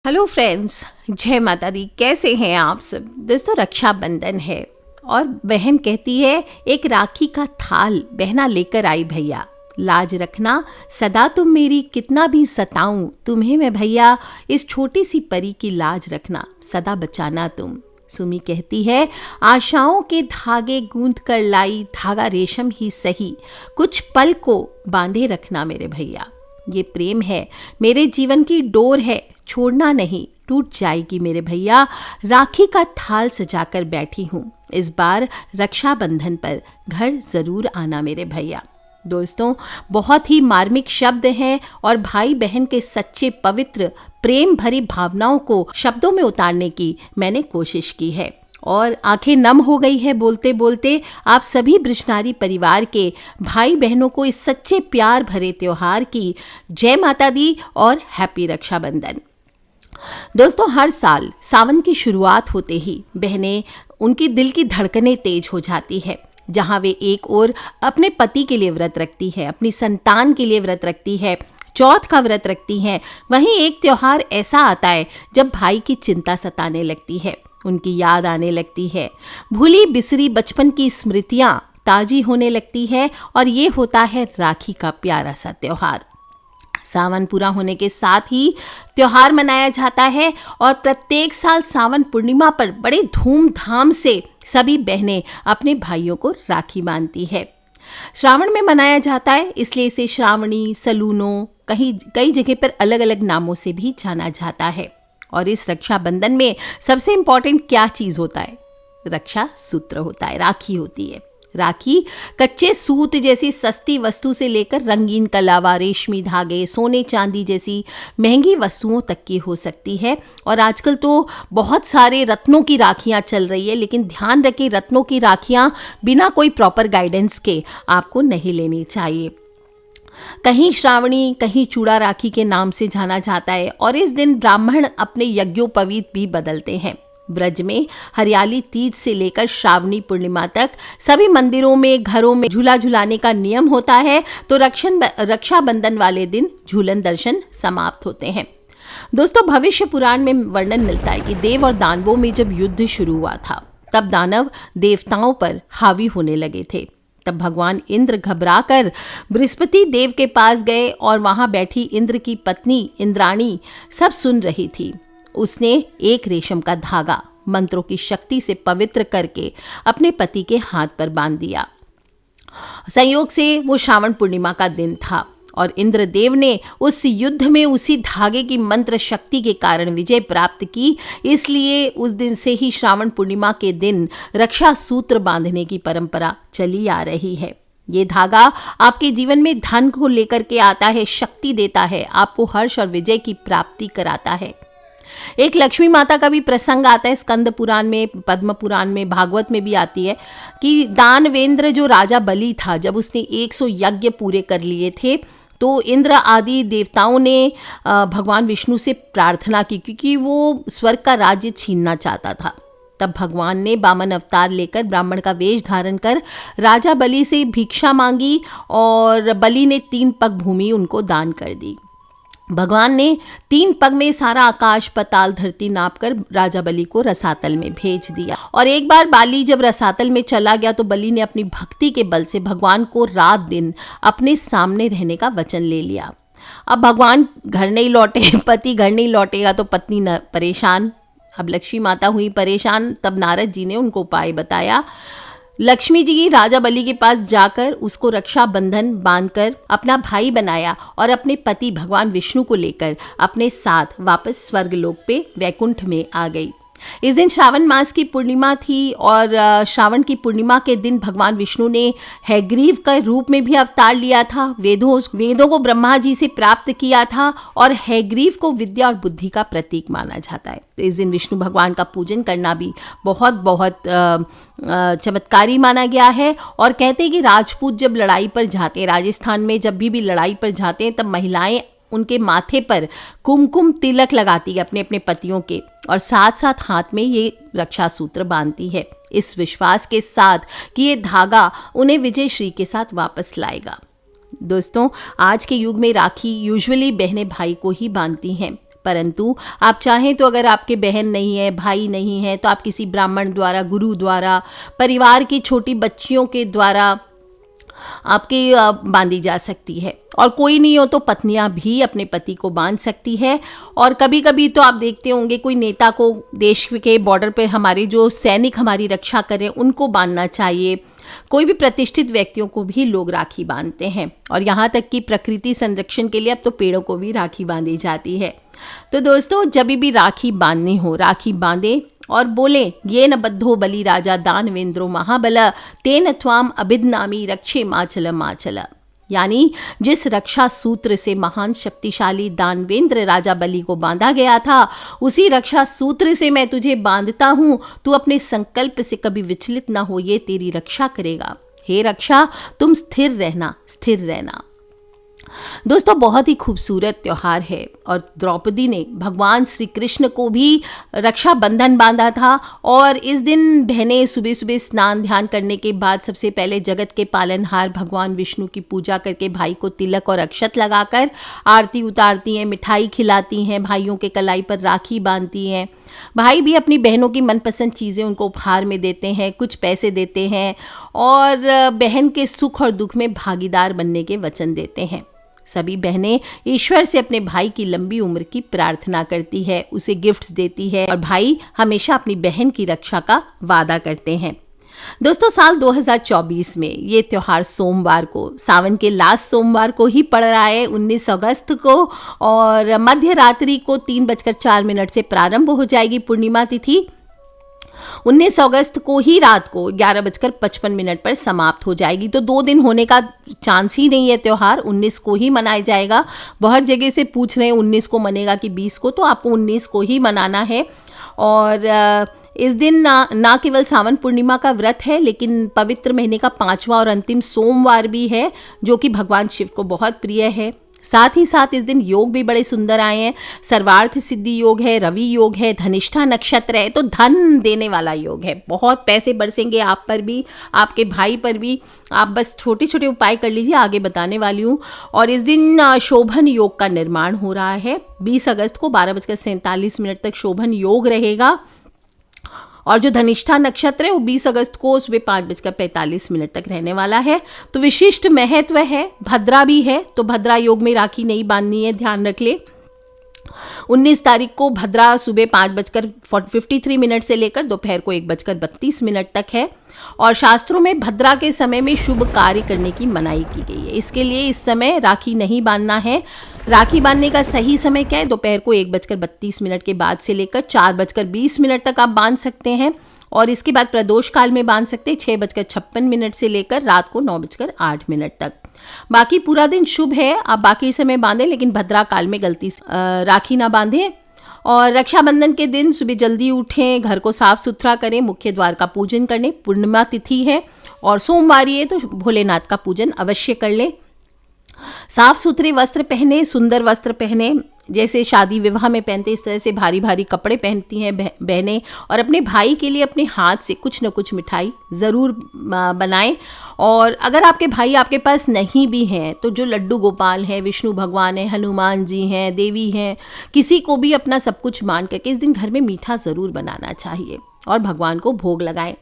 Hello friends, जय माता दी। कैसे हैं आप सब? दोस्तों, रक्षाबंधन है और बहन कहती है एक राखी का थाल बहना लेकर आई भैया, लाज रखना सदा तुम मेरी, कितना भी सताऊं तुम्हें मैं भैया, इस छोटी सी परी की लाज रखना सदा बचाना तुम। सुमी कहती है आशाओं के धागे गूंथ कर लाई, धागा रेशम ही सही, कुछ पल को बांधे रखना मेरे भैया। ये प्रेम है, मेरे जीवन की डोर है, छोड़ना नहीं, टूट जाएगी मेरे भैया। राखी का थाल सजाकर बैठी हूँ, इस बार रक्षाबंधन पर घर जरूर आना मेरे भैया। दोस्तों, बहुत ही मार्मिक शब्द हैं और भाई बहन के सच्चे पवित्र प्रेम भरी भावनाओं को शब्दों में उतारने की मैंने कोशिश की है और आंखें नम हो गई है बोलते बोलते आप सभी बृष्णारी परिवार के भाई बहनों को इस सच्चे प्यार भरे त्योहार की जय माता दी और हैप्पी रक्षाबंधन। दोस्तों, हर साल सावन की शुरुआत होते ही बहनें, उनकी दिल की धड़कनें तेज हो जाती है। जहां वे एक ओर अपने पति के लिए व्रत रखती है, अपनी संतान के लिए व्रत रखती है, चौथ का व्रत रखती हैं, वहीं एक त्योहार ऐसा आता है जब भाई की चिंता सताने लगती है, उनकी याद आने लगती है, भूली बिसरी बचपन की स्मृतियां ताजी होने लगती है और ये होता है राखी का प्यारा सा त्योहार। सावन पूरा होने के साथ ही त्योहार मनाया जाता है और प्रत्येक साल सावन पूर्णिमा पर बड़े धूमधाम से सभी बहनें अपने भाइयों को राखी बांधती है। श्रावण में मनाया जाता है, इसलिए इसे श्रावणी, सलूनो, कई जगह पर अलग अलग नामों से भी जाना जाता है। और इस रक्षाबंधन में सबसे इम्पोर्टेंट क्या चीज़ होता है? रक्षा सूत्र होता है, राखी होती है। राखी कच्चे सूत जैसी सस्ती वस्तु से लेकर रंगीन कलावा, रेशमी धागे, सोने चांदी जैसी महंगी वस्तुओं तक की हो सकती है। और आजकल तो बहुत सारे रत्नों की राखियां चल रही है, लेकिन ध्यान रखें, रत्नों की राखियां बिना कोई प्रॉपर गाइडेंस के आपको नहीं लेनी चाहिए। कहीं श्रावणी, कहीं चूड़ा राखी के नाम से जाना जाता है और इस दिन ब्राह्मण अपने यज्ञोपवीत भी बदलते हैं। ब्रज में हरियाली तीज से लेकर श्रावणी पूर्णिमा तक सभी मंदिरों में, घरों में झूला झुलाने का नियम होता है, तो रक्षाबंधन वाले दिन झूलन दर्शन समाप्त होते हैं। दोस्तों, भविष्य पुराण में वर्णन मिलता है कि देव और दानवों में जब युद्ध शुरू हुआ था, तब दानव देवताओं पर हावी होने लगे थे। तब भगवान इंद्र घबराकर बृहस्पति देव के पास गए और वहां बैठी इंद्र की पत्नी इंद्राणी सब सुन रही थी। उसने एक रेशम का धागा मंत्रों की शक्ति से पवित्र करके अपने पति के हाथ पर बांध दिया। संयोग से वो श्रावण पूर्णिमा का दिन था और इंद्रदेव ने उस युद्ध में उसी धागे की मंत्र शक्ति के कारण विजय प्राप्त की। इसलिए उस दिन से ही श्रावण पूर्णिमा के दिन रक्षा सूत्र बांधने की परंपरा चली आ रही है। ये धागा आपके जीवन में धन को लेकर के आता है, शक्ति देता है, आपको हर्ष और विजय की प्राप्ति कराता है। एक लक्ष्मी माता का भी प्रसंग आता है स्कंद पुराण में, पद्म पुराण में, भागवत में भी आती है कि दानवेंद्र जो राजा बलि था, जब उसने 100 यज्ञ पूरे कर लिए थे तो इंद्र आदि देवताओं ने भगवान विष्णु से प्रार्थना की, क्योंकि वो स्वर्ग का राज्य छीनना चाहता था। तब भगवान ने वामन अवतार लेकर ब्राह्मण का वेश धारण कर राजा बलि से भिक्षा मांगी और बलि ने 3 पग भूमि उनको दान कर दी। भगवान ने 3 पग में सारा आकाश, पताल, धरती नापकर राजा बलि को रसातल में भेज दिया। और एक बार बाली जब रसातल में चला गया तो बलि ने अपनी भक्ति के बल से भगवान को रात दिन अपने सामने रहने का वचन ले लिया। अब भगवान घर नहीं लौटे, पति घर नहीं लौटेगा तो पत्नी परेशान। अब लक्ष्मी माता हुई परेशान। तब नारद जी ने उनको उपाय बताया। लक्ष्मी जी राजा बलि के पास जाकर उसको रक्षाबंधन बांधकर अपना भाई बनाया और अपने पति भगवान विष्णु को लेकर अपने साथ वापस स्वर्गलोक पे वैकुंठ में आ गई। इस दिन श्रावण मास की पूर्णिमा थी और श्रावण की पूर्णिमा के दिन भगवान विष्णु ने हैग्रीव का रूप में भी अवतार लिया था। वेदों को ब्रह्मा जी से प्राप्त किया था और हैग्रीव को विद्या और बुद्धि का प्रतीक माना जाता है। तो इस दिन विष्णु भगवान का पूजन करना भी बहुत बहुत चमत्कारी माना गया है। और कहते हैं कि राजपूत जब लड़ाई पर जाते, राजस्थान में जब भी लड़ाई पर जाते हैं, तब महिलाएं उनके माथे पर कुमकुम तिलक लगाती है अपने अपने पतियों के, और साथ साथ हाथ में ये रक्षा सूत्र बांधती है, इस विश्वास के साथ कि ये धागा उन्हें विजय श्री के साथ वापस लाएगा। दोस्तों, आज के युग में राखी यूजुअली बहनें भाई को ही बांधती हैं, परंतु आप चाहें तो अगर आपके बहन नहीं है, भाई नहीं है, तो आप किसी ब्राह्मण द्वारा, गुरु द्वारा, परिवार की छोटी बच्चियों के द्वारा आपकी बांधी जा सकती है। और कोई नहीं हो तो पत्नियां भी अपने पति को बांध सकती है। और कभी कभी तो आप देखते होंगे कोई नेता को, देश के बॉर्डर पर हमारे जो सैनिक हमारी रक्षा करें उनको बांधना चाहिए। कोई भी प्रतिष्ठित व्यक्तियों को भी लोग राखी बांधते हैं। और यहाँ तक कि प्रकृति संरक्षण के लिए अब तो पेड़ों को भी राखी बांधी जाती है। तो दोस्तों, जब भी राखी बांधनी हो, राखी बांधे और बोले, ये न बद्धो बलि राजा दानवेंद्रो महाबल तेन त्वाम अभिदनामी रक्षे माचल माचल। यानी जिस रक्षा सूत्र से महान शक्तिशाली दानवेंद्र राजा बलि को बांधा गया था, उसी रक्षा सूत्र से मैं तुझे बांधता हूँ। तू अपने संकल्प से कभी विचलित ना हो, ये तेरी रक्षा करेगा। हे रक्षा, तुम स्थिर रहना, स्थिर रहना। दोस्तों, बहुत ही खूबसूरत त्यौहार है। और द्रौपदी ने भगवान श्री कृष्ण को भी रक्षा बंधन बांधा था। और इस दिन बहनें सुबह सुबह स्नान ध्यान करने के बाद सबसे पहले जगत के पालनहार भगवान विष्णु की पूजा करके भाई को तिलक और अक्षत लगाकर आरती उतारती हैं, मिठाई खिलाती हैं, भाइयों के कलाई पर राखी बांधती हैं। भाई भी अपनी बहनों की मनपसंद चीज़ें उनको उपहार में देते हैं, कुछ पैसे देते हैं और बहन के सुख और दुख में भागीदार बनने के वचन देते हैं। सभी बहनें ईश्वर से अपने भाई की लंबी उम्र की प्रार्थना करती है, उसे गिफ्ट्स देती है और भाई हमेशा अपनी बहन की रक्षा का वादा करते हैं। दोस्तों, साल 2024 में ये त्यौहार सोमवार को, सावन के लास्ट सोमवार को ही पड़ रहा है, 19 अगस्त को। और मध्य रात्रि को 3:04 से प्रारंभ हो जाएगी पूर्णिमा तिथि। 19 अगस्त को ही रात को 11:55 पर समाप्त हो जाएगी। तो 2 दिन होने का चांस ही नहीं है। त्यौहार 19 को ही मनाया जाएगा। बहुत जगह से पूछ रहे हैं 19 को मनेगा कि 20 को, तो आपको 19 को ही मनाना है। और इस दिन ना केवल सावन पूर्णिमा का व्रत है, लेकिन पवित्र महीने का 5वां और अंतिम सोमवार भी है, जो कि भगवान शिव को बहुत प्रिय है। साथ ही साथ इस दिन योग भी बड़े सुंदर आए हैं। सर्वार्थ सिद्धि योग है, रवि योग है, धनिष्ठा नक्षत्र है, तो धन देने वाला योग है। बहुत पैसे बरसेंगे आप पर भी, आपके भाई पर भी। आप बस छोटे छोटे उपाय कर लीजिए, आगे बताने वाली हूँ। और इस दिन शोभन योग का निर्माण हो रहा है। 20 अगस्त को 12:47 तक शोभन योग रहेगा। और जो धनिष्ठा नक्षत्र है वो 20 अगस्त को सुबह 5:45 तक रहने वाला है। तो विशिष्ट महत्व है। भद्रा भी है, तो भद्रा योग में राखी नहीं बांधनी है, ध्यान रख ले। 19 तारीख को भद्रा सुबह 5:53 से लेकर दोपहर को 1:32 तक है। और शास्त्रों में भद्रा के समय में शुभ कार्य करने की मनाही की गई है। इसके लिए इस समय राखी नहीं बांधना है। राखी बांधने का सही समय क्या है? दोपहर को 1:32 के बाद से लेकर 4:20 तक आप बांध सकते हैं। और इसके बाद प्रदोष काल में बांध सकते हैं 6:56 से लेकर रात को 9:08 तक। बाकी पूरा दिन शुभ है, आप बाकी समय बांधें, लेकिन भद्रा काल में गलती से राखी ना बांधें। और रक्षाबंधन के दिन सुबह जल्दी उठें, घर को साफ सुथरा करें, मुख्य द्वार का पूजन करने। पूर्णिमा तिथि है और सोमवार है, तो भोलेनाथ का पूजन अवश्य कर लें। साफ सुथरे वस्त्र पहने, सुंदर वस्त्र पहने, जैसे शादी विवाह में पहनते इस तरह से भारी भारी कपड़े पहनती हैं बहनें। और अपने भाई के लिए अपने हाथ से कुछ न कुछ मिठाई ज़रूर बनाएं। और अगर आपके भाई आपके पास नहीं भी हैं, तो जो लड्डू गोपाल हैं, विष्णु भगवान हैं, हनुमान जी हैं, देवी हैं, किसी को भी अपना सब कुछ मान करके इस दिन घर में मीठा ज़रूर बनाना चाहिए और भगवान को भोग लगाएं।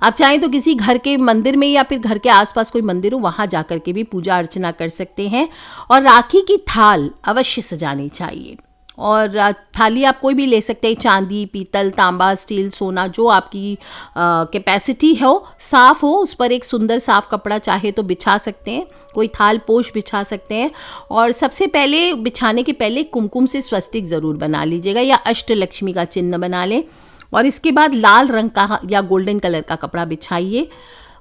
आप चाहें तो किसी घर के मंदिर में या फिर घर के आसपास कोई मंदिर हो, वहाँ जा कर के भी पूजा अर्चना कर सकते हैं। और राखी की थाल अवश्य सजानी चाहिए। और थाली आप कोई भी ले सकते हैं, चांदी, पीतल, तांबा, स्टील, सोना, जो आपकी कैपेसिटी हो, साफ़ हो, उस पर एक सुंदर साफ कपड़ा चाहे तो बिछा सकते हैं, कोई थाल पोश बिछा सकते हैं। और सबसे पहले बिछाने के पहले कुमकुम से स्वस्तिक ज़रूर बना लीजिएगा या अष्टलक्ष्मी का चिन्ह बना लें। और इसके बाद लाल रंग का या गोल्डन कलर का कपड़ा बिछाइए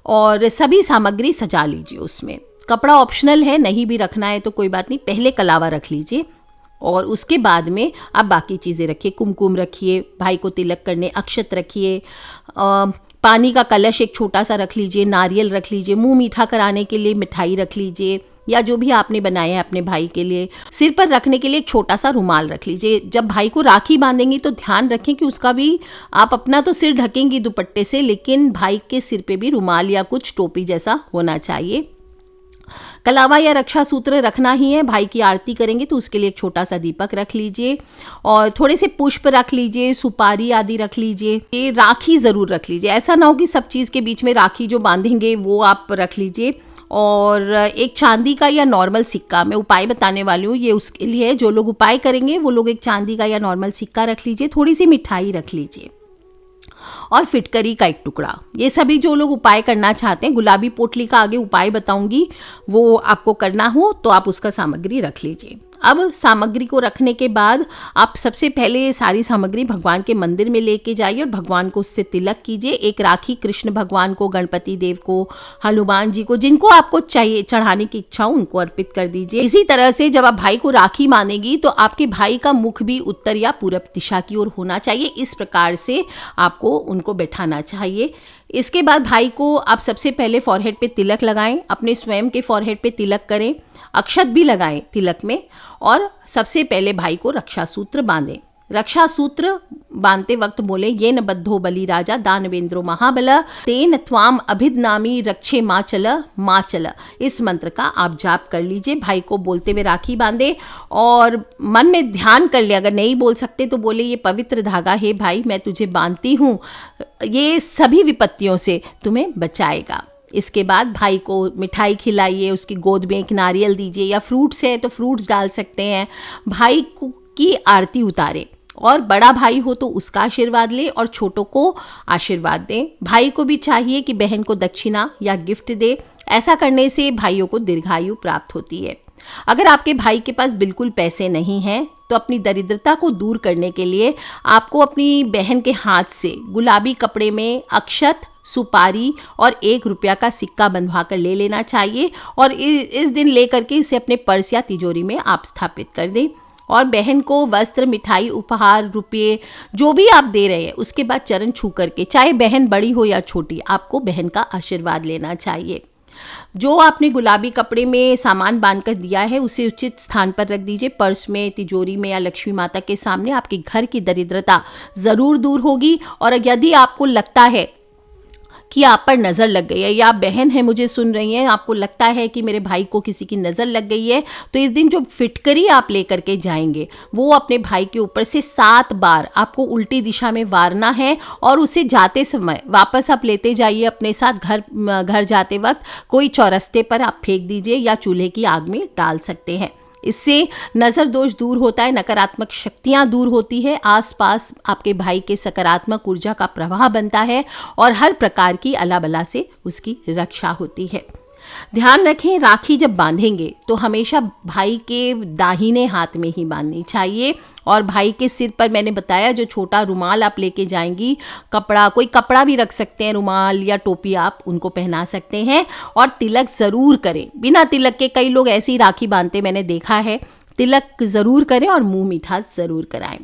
और सभी सामग्री सजा लीजिए उसमें। कपड़ा ऑप्शनल है, नहीं भी रखना है तो कोई बात नहीं, पहले कलावा रख लीजिए और उसके बाद में आप बाकी चीज़ें रखिए। कुमकुम रखिए, भाई को तिलक करने अक्षत रखिए, पानी का कलश एक छोटा सा रख लीजिए, नारियल रख लीजिए, मुंह मीठा कराने के लिए मिठाई रख लीजिए या जो भी आपने बनाया है अपने भाई के लिए। सिर पर रखने के लिए एक छोटा सा रुमाल रख लीजिए। जब भाई को राखी बांधेंगी तो ध्यान रखें कि उसका भी, आप अपना तो सिर ढकेंगी दुपट्टे से, लेकिन भाई के सिर पे भी रुमाल या कुछ टोपी जैसा होना चाहिए। कलावा या रक्षा सूत्र रखना ही है। भाई की आरती करेंगे तो उसके लिए एक छोटा सा दीपक रख लीजिए और थोड़े से पुष्प रख लीजिए, सुपारी आदि रख लीजिए। ये राखी ज़रूर रख लीजिए, ऐसा ना हो कि सब चीज़ के बीच में राखी जो बांधेंगे वो आप रख लीजिए। और एक चांदी का या नॉर्मल सिक्का, मैं उपाय बताने वाली हूँ, ये उसके लिए जो लोग उपाय करेंगे वो लोग एक चांदी का या नॉर्मल सिक्का रख लीजिए। थोड़ी सी मिठाई रख लीजिए और फिटकरी का एक टुकड़ा। ये सभी जो लोग उपाय करना चाहते हैं, गुलाबी पोटली का आगे उपाय बताऊंगी, वो आपको करना हो तो आप उसका सामग्री रख लीजिए। अब सामग्री को रखने के बाद आप सबसे पहले सारी सामग्री भगवान के मंदिर में लेके जाइए और भगवान को उससे तिलक कीजिए। एक राखी कृष्ण भगवान को, गणपति देव को, हनुमान जी को, जिनको आपको चाहिए चढ़ाने की इच्छा हो उनको अर्पित कर दीजिए। इसी तरह से जब आप भाई को राखी बांधेगी तो आपके भाई का मुख भी उत्तर या पूरब दिशा की ओर होना चाहिए। इस प्रकार से आपको उनको बैठाना चाहिए। इसके बाद भाई को आप सबसे पहले फॉरहेड पे तिलक लगाएं, अपने स्वयं के फॉरहेड पे तिलक करें, अक्षत भी लगाएं तिलक में, और सबसे पहले भाई को रक्षा सूत्र बांधें। रक्षा सूत्र बांधते वक्त बोले, ये न बद्धो बलि राजा दानवेंद्रो महाबल तेन त्वाम अभिदनामी रक्षे माँ चल। इस मंत्र का आप जाप कर लीजिए। भाई को बोलते हुए राखी बांधे और मन में ध्यान कर ले। अगर नहीं बोल सकते तो बोले, ये पवित्र धागा है भाई, मैं तुझे बांधती हूँ, ये सभी विपत्तियों से तुम्हें बचाएगा। इसके बाद भाई को मिठाई खिलाइए, उसकी गोद में एक नारियल दीजिए, या फ्रूट्स है तो फ्रूट्स डाल सकते हैं। भाई की आरती उतारे और बड़ा भाई हो तो उसका आशीर्वाद ले और छोटों को आशीर्वाद दें। भाई को भी चाहिए कि बहन को दक्षिणा या गिफ्ट दे। ऐसा करने से भाइयों को दीर्घायु प्राप्त होती है। अगर आपके भाई के पास बिल्कुल पैसे नहीं हैं तो अपनी दरिद्रता को दूर करने के लिए आपको अपनी बहन के हाथ से गुलाबी कपड़े में अक्षत, सुपारी और 1 रुपया का सिक्का बंधवा कर ले लेना चाहिए और इस दिन लेकर के इसे अपने पर्स या तिजोरी में आप स्थापित कर दें। और बहन को वस्त्र, मिठाई, उपहार, रुपये जो भी आप दे रहे हैं उसके बाद चरण छू करके, चाहे बहन बड़ी हो या छोटी, आपको बहन का आशीर्वाद लेना चाहिए। जो आपने गुलाबी कपड़े में सामान बांध कर दिया है उसे उचित स्थान पर रख दीजिए, पर्स में, तिजोरी में या लक्ष्मी माता के सामने। आपके घर की दरिद्रता ज़रूर दूर होगी। और यदि आपको लगता है कि आप पर नज़र लग गई है, या बहन है मुझे सुन रही हैं, आपको लगता है कि मेरे भाई को किसी की नज़र लग गई है, तो इस दिन जो फिटकरी आप लेकर के जाएंगे वो अपने भाई के ऊपर से 7 बार आपको उल्टी दिशा में वारना है और उसे जाते समय वापस आप लेते जाइए अपने साथ। घर जाते वक्त कोई चौरस्ते पर आप फेंक दीजिए या चूल्हे की आग में डाल सकते हैं। इससे नज़र दोष दूर होता है, नकारात्मक शक्तियाँ दूर होती है, आसपास आपके भाई के सकारात्मक ऊर्जा का प्रवाह बनता है और हर प्रकार की अला बला से उसकी रक्षा होती है। ध्यान रखें, राखी जब बांधेंगे तो हमेशा भाई के दाहिने हाथ में ही बांधनी चाहिए। और भाई के सिर पर मैंने बताया जो छोटा रुमाल आप लेके जाएंगी, कपड़ा, कोई कपड़ा भी रख सकते हैं, रुमाल या टोपी आप उनको पहना सकते हैं। और तिलक ज़रूर करें, बिना तिलक के कई लोग ऐसी राखी बांधते मैंने देखा है। तिलक ज़रूर करें और मुंह मीठा ज़रूर कराएं।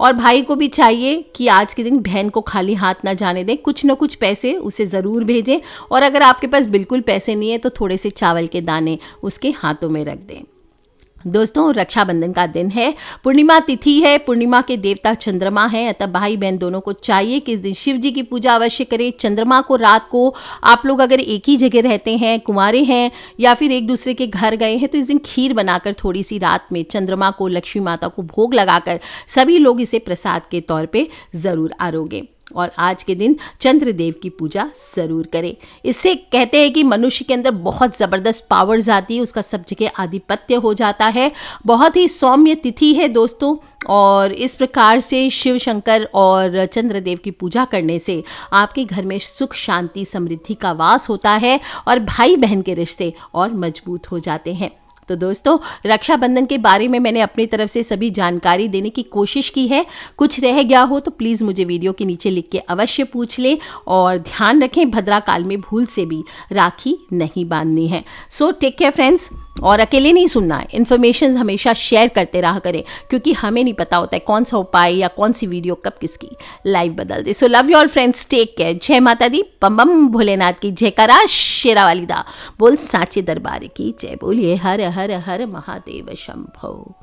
और भाई को भी चाहिए कि आज के दिन बहन को खाली हाथ ना जाने दें, कुछ न कुछ पैसे उसे ज़रूर भेजें। और अगर आपके पास बिल्कुल पैसे नहीं है तो थोड़े से चावल के दाने उसके हाथों में रख दें। दोस्तों, रक्षाबंधन का दिन है, पूर्णिमा तिथि है, पूर्णिमा के देवता चंद्रमा है, अतः भाई बहन दोनों को चाहिए कि इस दिन शिव जी की पूजा अवश्य करें। चंद्रमा को रात को आप लोग अगर एक ही जगह रहते हैं, कुंवारे हैं या फिर एक दूसरे के घर गए हैं, तो इस दिन खीर बनाकर थोड़ी सी रात में चंद्रमा को, लक्ष्मी माता को भोग लगाकर सभी लोग इसे प्रसाद के तौर पे ज़रूर आरोगें। और आज के दिन चंद्रदेव की पूजा ज़रूर करें। इससे कहते हैं कि मनुष्य के अंदर बहुत ज़बरदस्त पावर्स आती है, उसका सब जगह आधिपत्य हो जाता है। बहुत ही सौम्य तिथि है दोस्तों, और इस प्रकार से शिव शंकर और चंद्रदेव की पूजा करने से आपके घर में सुख, शांति, समृद्धि का वास होता है और भाई बहन के रिश्ते और मजबूत हो जाते हैं। तो दोस्तों, रक्षाबंधन के बारे में मैंने अपनी तरफ से सभी जानकारी देने की कोशिश की है। कुछ रह गया हो तो प्लीज़ मुझे वीडियो के नीचे लिख के अवश्य पूछ लें। और ध्यान रखें, भद्रा काल में भूल से भी राखी नहीं बांधनी है। सो टेक केयर फ्रेंड्स, और अकेले नहीं सुनना है, इन्फॉर्मेशन हमेशा शेयर करते रहा करें, क्योंकि हमें नहीं पता होता है कौन सा उपाय या कौन सी वीडियो कब किसकी लाइफ बदल दे। So love you all friends, take care. जय माता दी, बम बम भोलेनाथ की जयकारा, शेरा वाली दा बोल, साचे दरबार की जय। बोलिए हर हर हर महादेव शंभो।